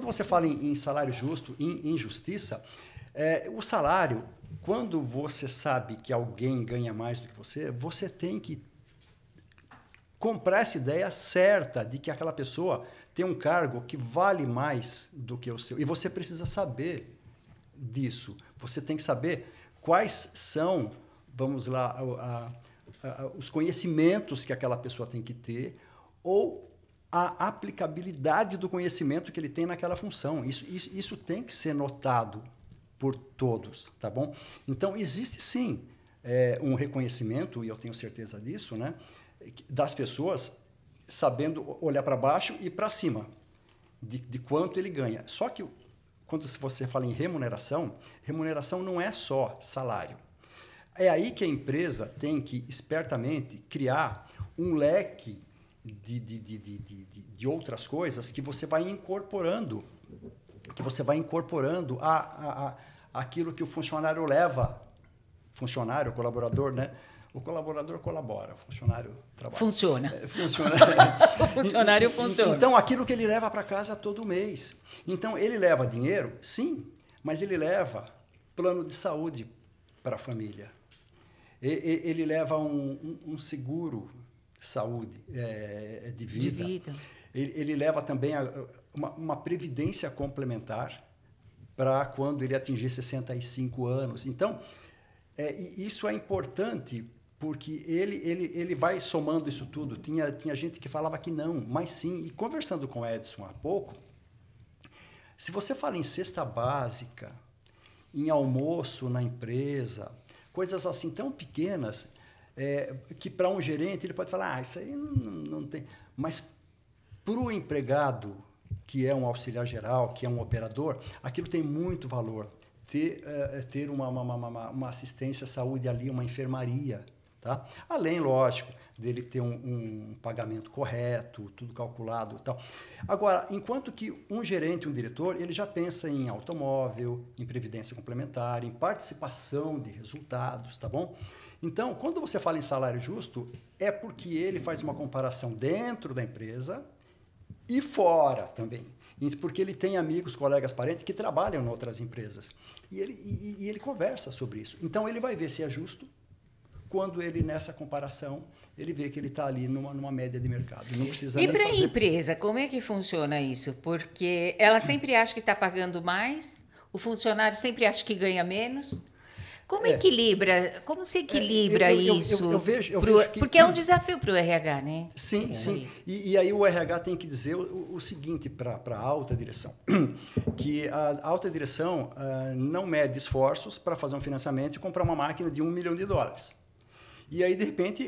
quando você fala em salário justo, em justiça, o salário, quando você sabe que alguém ganha mais do que você tem que comprar essa ideia certa de que aquela pessoa tem um cargo que vale mais do que o seu. E você precisa saber disso. Você tem que saber quais são, vamos lá, os conhecimentos que aquela pessoa tem que ter ou a aplicabilidade do conhecimento que ele tem naquela função. Isso tem que ser notado por todos, tá bom? Então, existe sim um reconhecimento, e eu tenho certeza disso, né, das pessoas sabendo olhar para baixo e para cima de quanto ele ganha. Só que quando você fala em remuneração, remuneração não é só salário. É aí que a empresa tem que, espertamente, criar um leque de outras coisas que você vai incorporando, aquilo que o funcionário leva. Funcionário, colaborador, né? O colaborador colabora, o funcionário trabalha. Funciona. Funciona. O funcionário funciona. Então, aquilo que ele leva para casa todo mês. Então, ele leva dinheiro, sim, mas ele leva plano de saúde para a família. Ele leva um seguro de saúde, de vida. Ele leva também uma previdência complementar para quando ele atingir 65 anos. Então, isso é importante porque ele vai somando isso tudo. Tinha gente que falava que não, mas sim. E conversando com o Edson há pouco, se você fala em cesta básica, em almoço na empresa, coisas assim tão pequenas, que para um gerente ele pode falar, isso aí não tem. Mas para o empregado, que é um auxiliar geral, que é um operador, aquilo tem muito valor. Ter uma assistência à saúde ali, uma enfermaria. Tá? Além, lógico, dele ter um pagamento correto, tudo calculado e tal. Agora, enquanto que um gerente, um diretor, ele já pensa em automóvel, em previdência complementar, em participação de resultados, tá bom? Então, quando você fala em salário justo, é porque ele faz uma comparação dentro da empresa e fora também. Porque ele tem amigos, colegas, parentes que trabalham em outras empresas. E ele conversa sobre isso. Então, ele vai ver se é justo quando ele, nessa comparação, ele vê que ele está ali numa média de mercado. Não precisa e nem para a fazer... empresa, como é que funciona isso? Porque ela sempre acha que está pagando mais, o funcionário sempre acha que ganha menos. Como equilibra? Como se equilibra isso? Eu vejo que... Porque é um desafio para o RH, né? Sim, sim. E aí o RH tem que dizer o seguinte para a alta direção, que a alta direção não mede esforços para fazer um financiamento e comprar uma máquina de $1 milhão. E aí, de repente,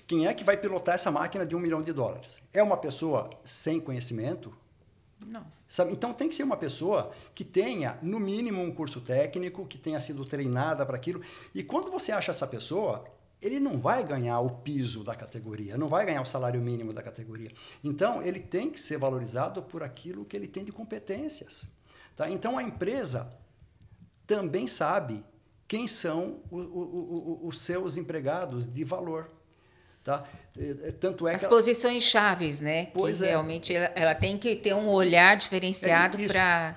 quem é que vai pilotar essa máquina de $1 milhão? É uma pessoa sem conhecimento? Não. Sabe? Então, tem que ser uma pessoa que tenha, no mínimo, um curso técnico, que tenha sido treinada para aquilo. E quando você acha essa pessoa, ele não vai ganhar o piso da categoria, não vai ganhar o salário mínimo da categoria. Então, ele tem que ser valorizado por aquilo que ele tem de competências. Tá? Então, a empresa também sabe quem são os seus empregados de valor. Tá? Tanto é as posições chaves, né? Que realmente ela tem que ter um olhar diferenciado para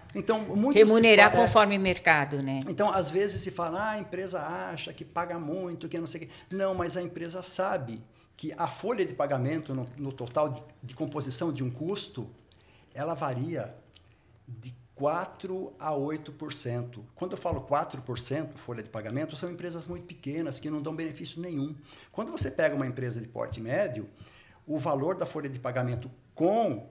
remunerar conforme mercado, né? Então, às vezes se fala, a empresa acha que paga muito, que não sei o quê. Não, mas a empresa sabe que a folha de pagamento no total de composição de um custo, ela varia de 4% a 8%. Quando eu falo 4% folha de pagamento, são empresas muito pequenas que não dão benefício nenhum. Quando você pega uma empresa de porte médio, o valor da folha de pagamento com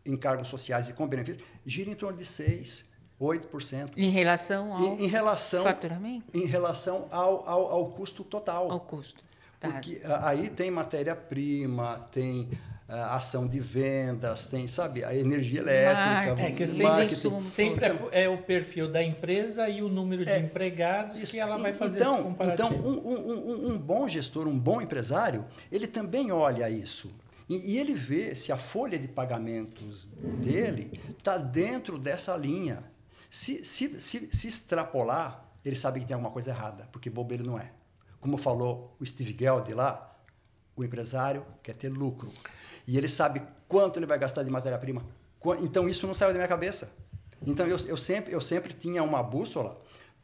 encargos sociais e com benefícios gira em torno de 6%, 8%. Em relação ao faturamento? Em relação ao custo total. Ao custo. Tá. Porque aí tem matéria-prima, tem... ação de vendas, tem, sabe, a energia elétrica, marketing. Sempre é o perfil da empresa e o número de empregados que ela vai fazer esse comparativo. Então, um bom gestor, um bom empresário, ele também olha isso. E ele vê se a folha de pagamentos dele está dentro dessa linha. Se extrapolar, ele sabe que tem alguma coisa errada, porque bobo ele não é. Como falou o Steve Geld lá, o empresário quer ter lucro. E ele sabe quanto ele vai gastar de matéria-prima, Então, isso não saiu da minha cabeça. Então, eu sempre tinha uma bússola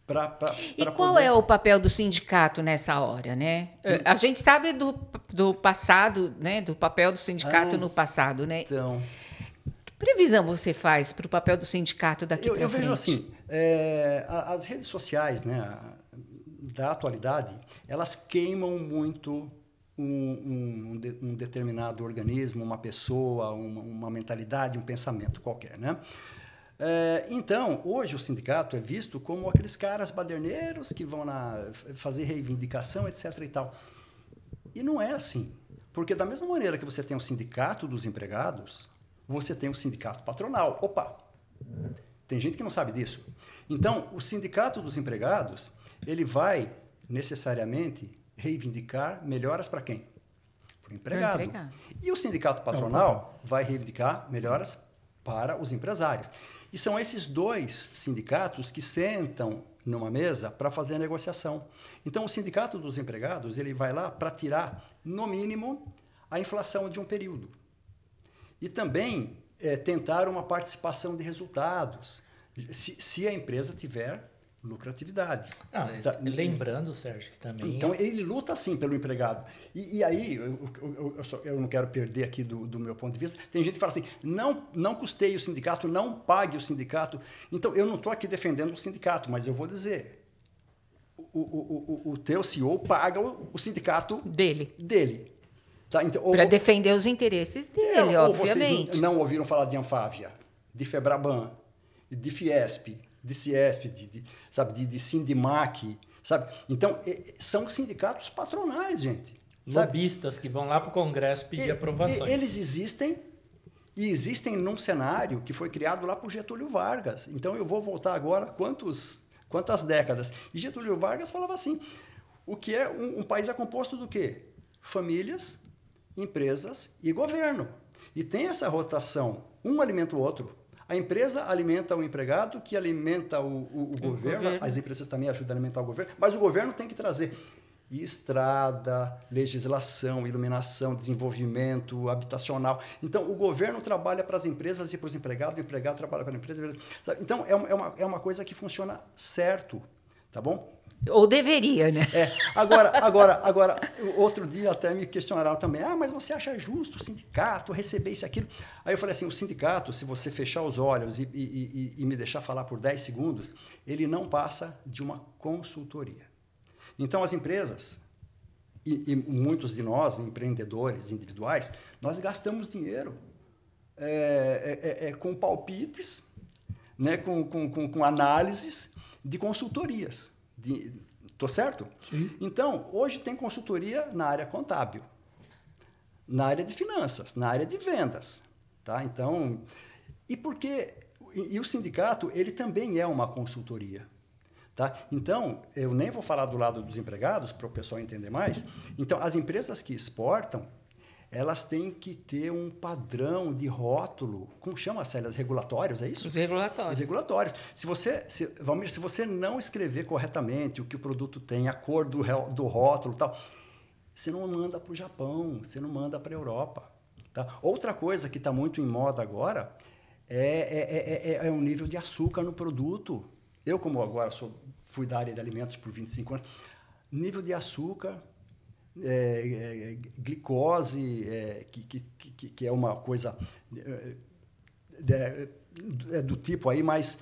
para E qual é o papel do sindicato nessa hora, né? A gente sabe do passado, né? Do papel do sindicato no passado, né? Então, Que previsão você faz para o papel do sindicato daqui para frente? Eu vejo assim, as redes sociais, né, da atualidade, elas queimam muito um determinado organismo, uma pessoa, uma mentalidade, um pensamento qualquer, né? Então, hoje o sindicato é visto como aqueles caras baderneiros que vão fazer reivindicação, etc. e tal. E não é assim. Porque da mesma maneira que você tem o sindicato dos empregados, você tem o sindicato patronal. Opa! Tem gente que não sabe disso. Então, o sindicato dos empregados, ele vai necessariamente reivindicar melhoras para quem? Para o empregado. E o sindicato patronal vai reivindicar melhoras para os empresários. E são esses dois sindicatos que sentam numa mesa para fazer a negociação. Então, o sindicato dos empregados, ele vai lá para tirar, no mínimo, a inflação de um período. E também tentar uma participação de resultados, se a empresa tiver lucratividade. Lembrando, Sérgio, que também... Então, ele luta, sim, pelo empregado. E aí, eu não quero perder aqui do meu ponto de vista, tem gente que fala assim, não custeie o sindicato, não pague o sindicato. Então, eu não estou aqui defendendo o sindicato, mas eu vou dizer, o teu CEO paga o sindicato dele. Tá? Então, para defender os interesses dele, obviamente. Vocês não ouviram falar de Anfávia, de Febraban, de Fiesp, de Ciesp, de Sindimac, sabe? Então, são sindicatos patronais, gente. Lobistas que vão lá para o Congresso pedir aprovações. Eles existem, e existem num cenário que foi criado lá por Getúlio Vargas. Então, eu vou voltar agora quantas décadas. E Getúlio Vargas falava assim, o que é um país é composto do quê? Famílias, empresas e governo. E tem essa rotação, um alimenta o outro. A empresa alimenta o empregado, que alimenta o governo. As empresas também ajudam a alimentar o governo, mas o governo tem que trazer estrada, legislação, iluminação, desenvolvimento habitacional. Então, o governo trabalha para as empresas e para os empregados, o empregado trabalha para a empresa. Então, é uma coisa que funciona certo, tá bom? Ou deveria, né? Agora, outro dia até me questionaram também, mas você acha justo o sindicato receber isso e aquilo? Aí eu falei assim, o sindicato, se você fechar os olhos e me deixar falar por 10 segundos, ele não passa de uma consultoria. Então, as empresas, e muitos de nós, empreendedores individuais, nós gastamos dinheiro com palpites, né, com análises de consultorias. Estou certo? Sim. Então, hoje tem consultoria na área contábil, na área de finanças, na área de vendas. Tá? Então, e o sindicato, ele também é uma consultoria. Tá? Então, eu nem vou falar do lado dos empregados, para o pessoal entender mais. Então, as empresas que exportam, elas têm que ter um padrão de rótulo, como chama, Célia? Regulatórios, é isso? Os regulatórios. Os regulatórios. Valmir, se você não escrever corretamente o que o produto tem, a cor do rótulo e tal, você não manda para o Japão, você não manda para a Europa. Tá? Outra coisa que está muito em moda agora é um nível de açúcar no produto. Eu, como agora fui da área de alimentos por 25 anos, nível de açúcar... glicose, que é uma coisa do tipo aí, mas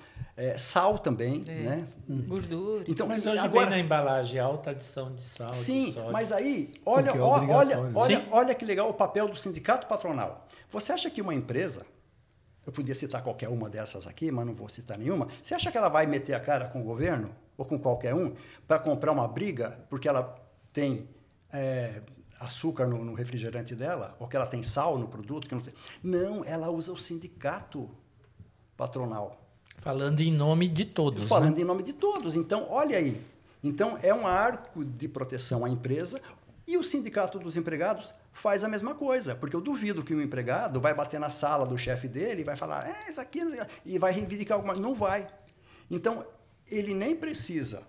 sal também, né? Gordura. Então, mas hoje agora, vem na embalagem alta adição de sal. Sim, de sódio. mas aí, olha que legal o papel do sindicato patronal. Você acha que uma empresa, eu podia citar qualquer uma dessas aqui, mas não vou citar nenhuma, você acha que ela vai meter a cara com o governo, ou com qualquer um, para comprar uma briga, porque ela tem... açúcar no refrigerante dela, ou que ela tem sal no produto, que não sei. Não, ela usa o sindicato patronal. Falando em nome de todos. Falando em nome de todos. Então, olha aí. Então, é um arco de proteção à empresa e o sindicato dos empregados faz a mesma coisa, porque eu duvido que um empregado vai bater na sala do chefe dele e vai falar, isso aqui, e vai reivindicar alguma coisa. Não vai. Então, ele nem precisa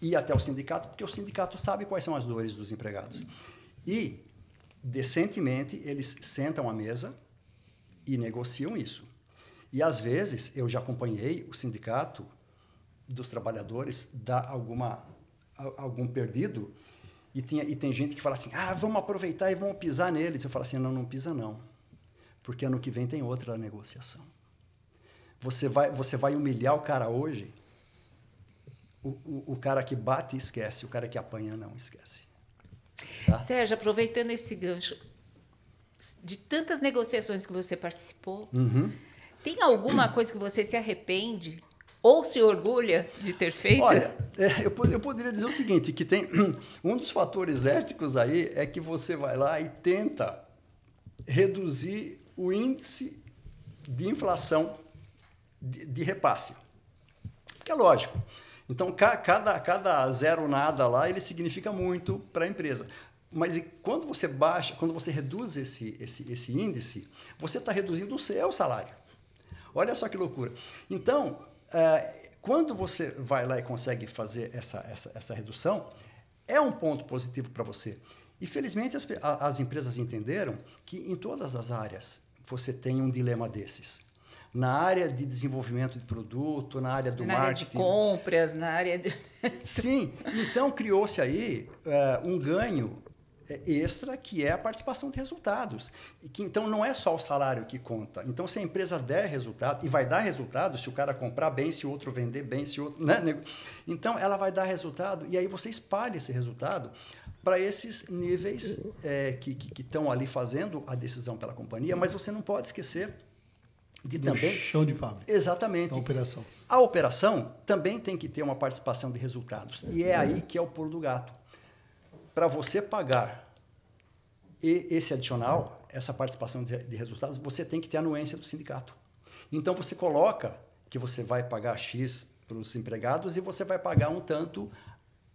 ir até o sindicato, porque o sindicato sabe quais são as dores dos empregados. E, decentemente, eles sentam à mesa e negociam isso. E, às vezes, eu já acompanhei o sindicato dos trabalhadores dar algum perdido e tem gente que fala assim, vamos aproveitar e vamos pisar neles. Eu falo assim, não pisa não, porque ano que vem tem outra negociação. Você vai humilhar o cara hoje, o cara que bate esquece, o cara que apanha não esquece. Tá? Sérgio, aproveitando esse gancho, de tantas negociações que você participou, tem alguma coisa que você se arrepende ou se orgulha de ter feito? Olha, eu poderia dizer o seguinte, que tem um dos fatores éticos aí é que você vai lá e tenta reduzir o índice de inflação de repasse. Que é lógico. Então, cada zero nada lá, ele significa muito para a empresa. Mas quando você reduz esse índice, você está reduzindo o seu salário. Olha só que loucura. Então, quando você vai lá e consegue fazer essa redução, é um ponto positivo para você. E, felizmente, as empresas entenderam que em todas as áreas você tem um dilema desses. Na área de desenvolvimento de produto, na área do marketing. Na área de compras, na área de... Sim, então criou-se aí um ganho extra, que é a participação de resultados. E que, então, não é só o salário que conta. Então, se a empresa der resultado, e vai dar resultado se o cara comprar bem, se o outro vender bem, se o outro... Né? Então, ela vai dar resultado, e aí você espalha esse resultado para esses níveis que estão ali fazendo a decisão pela companhia, mas você não pode esquecer de também... chão de fábrica. Exatamente. A operação. A operação também tem que ter uma participação de resultados. E é aí que é o pulo do gato. Para você pagar esse adicional, essa participação de resultados, você tem que ter a anuência do sindicato. Então, você coloca que você vai pagar X para os empregados e você vai pagar um tanto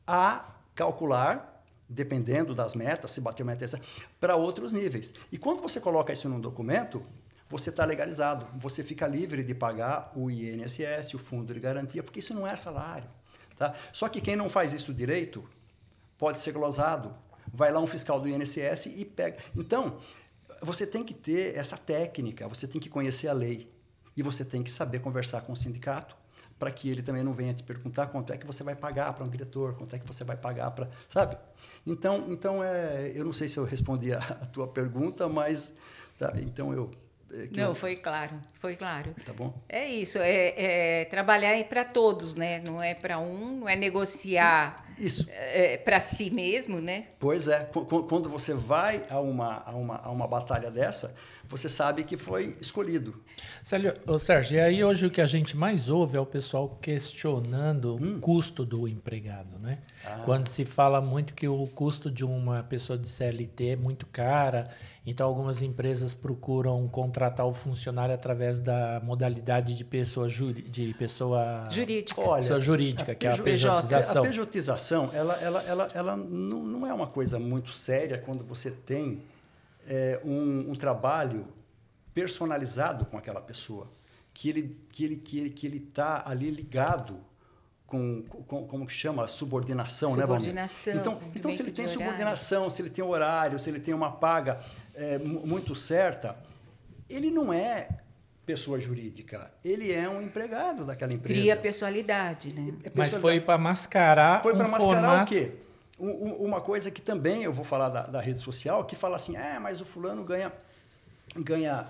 a calcular, dependendo das metas, se bater meta, para outros níveis. E quando você coloca isso num documento, você está legalizado. Você fica livre de pagar o INSS, o fundo de garantia, porque isso não é salário. Tá? Só que quem não faz isso direito pode ser glosado. Vai lá um fiscal do INSS e pega. Então, você tem que ter essa técnica, você tem que conhecer a lei. E você tem que saber conversar com o sindicato, para que ele também não venha te perguntar quanto é que você vai pagar para um diretor, quanto é que você vai pagar para... Sabe? Então eu não sei se eu respondi a tua pergunta, mas... Tá, então eu... Não, foi claro, foi claro. Tá bom? É isso, trabalhar para todos, né? Não é para um, não é negociar para si mesmo, né? Pois é, quando você vai a uma batalha dessa, você sabe que foi escolhido. Sérgio, e aí hoje o que a gente mais ouve é o pessoal questionando o custo do empregado, né? Quando se fala muito que o custo de uma pessoa de CLT é muito cara, então algumas empresas procuram contratar o funcionário através da modalidade de pessoa jurídica. Olha, pessoa jurídica, que é a pejotização. A pejotização, ela não é uma coisa muito séria quando você tem um trabalho personalizado com aquela pessoa, que ele está ali ligado com como que chama? Subordinação, né? Então, se ele tem subordinação, se ele tem horário, se ele tem uma paga muito certa, ele não é pessoa jurídica, ele é um empregado daquela empresa. Cria personalidade, né? Mas foi para mascarar o quê? Uma coisa que também eu vou falar da rede social, que fala assim, mas o fulano ganha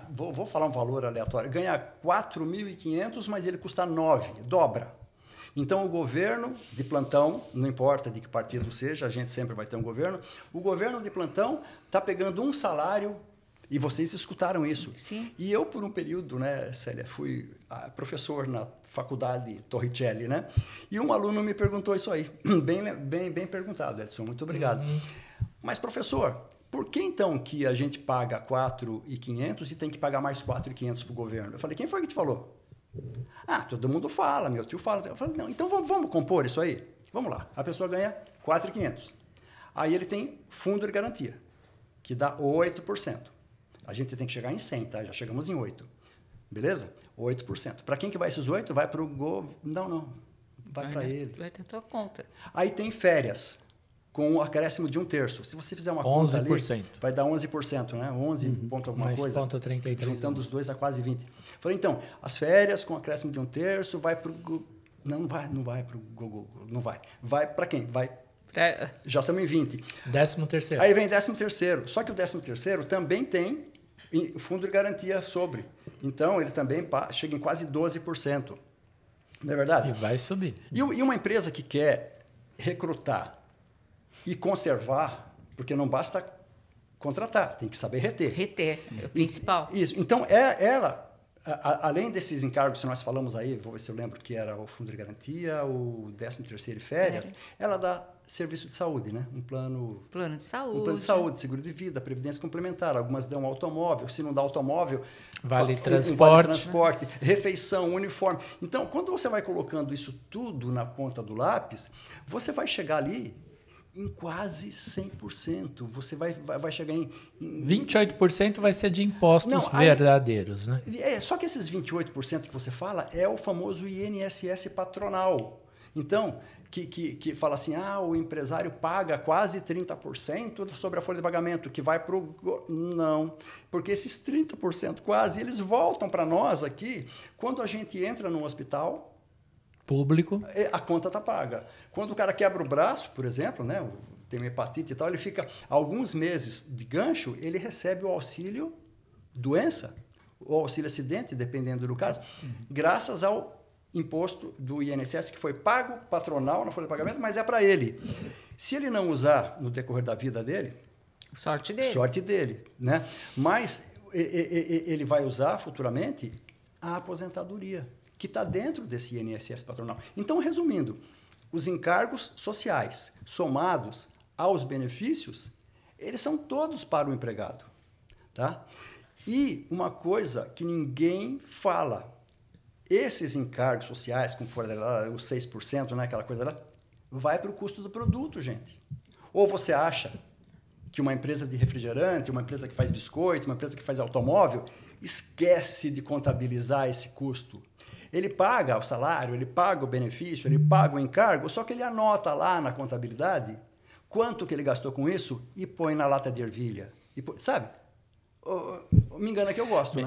vou falar um valor aleatório, ganha 4.500, mas ele custa 9, dobra. Então, o governo de plantão, não importa de que partido seja, a gente sempre vai ter um governo, o governo de plantão está pegando um salário, e vocês escutaram isso. Sim. E eu, por um período, né, Célia, fui professor na faculdade Torricelli, né? E um aluno me perguntou isso aí, bem perguntado, Edson, muito obrigado. Mas, professor, por que então que a gente paga 4.500 e tem que pagar mais 4.500 para o governo? Eu falei, quem foi que te falou? Todo mundo fala, meu tio fala. Eu falei, não, então vamos compor isso aí? Vamos lá, a pessoa ganha 4.500. Aí ele tem fundo de garantia, que dá 8%. A gente tem que chegar em 100, tá? Já chegamos em 8. Beleza? 8%. Para quem que vai esses 8? Vai para o governo? Não. Vai para ele. Vai ter tua conta. Aí tem férias. com o acréscimo de 1/3. Se você fizer uma 11%. conta ali, vai dar 11%, né? 11 ponto alguma coisa. 11,33. Juntando os dois dá quase 20. Falei, então, as férias com acréscimo de 1/3 vai para o... Não vai para o Google, não vai. Vai para quem? Vai... Já estamos em 20. 13º. Aí vem 13º. Só que o 13º também tem fundo de garantia sobre. Então, ele também chega em quase 12%. Não é verdade? E vai subir. E uma empresa que quer recrutar e conservar, porque não basta contratar, tem que saber reter. Reter, é o principal. Isso. Então, ela, além desses encargos que nós falamos aí, vou ver se eu lembro que era o fundo de garantia, o 13º e férias, ela dá serviço de saúde, né? Um plano de saúde. Um plano de saúde, seguro de vida, previdência complementar. Algumas dão automóvel, se não dá automóvel, vale transporte, vale transporte, refeição, uniforme. Então, quando você vai colocando isso tudo na ponta do lápis, você vai chegar ali em quase 100%. Você vai chegar em 28% vai ser de impostos verdadeiros, né? Só que esses 28% que você fala é o famoso INSS patronal. Então, que fala assim, o empresário paga quase 30% sobre a folha de pagamento, que vai para o... Não, porque esses 30% quase, eles voltam para nós aqui, quando a gente entra num hospital... Público. A conta está paga. Quando o cara quebra o braço, por exemplo, né, tem uma hepatite e tal, ele fica alguns meses de gancho, ele recebe o auxílio doença, ou auxílio acidente, dependendo do caso, graças ao imposto do INSS que foi pago patronal na folha de pagamento, mas é para ele. Se ele não usar no decorrer da vida dele... Sorte dele. Sorte dele, né? Mas ele vai usar futuramente a aposentadoria, que está dentro desse INSS patronal. Então, resumindo, os encargos sociais somados aos benefícios, eles são todos para o empregado. Tá? E uma coisa que ninguém fala... Esses encargos sociais, como for lá, os 6%, né, aquela coisa lá, vai para o custo do produto, gente. Ou você acha que uma empresa de refrigerante, uma empresa que faz biscoito, uma empresa que faz automóvel, esquece de contabilizar esse custo. Ele paga o salário, ele paga o benefício, ele paga o encargo, só que ele anota lá na contabilidade quanto que ele gastou com isso e põe na lata de ervilha. Sabe? Me engana que eu gosto, né?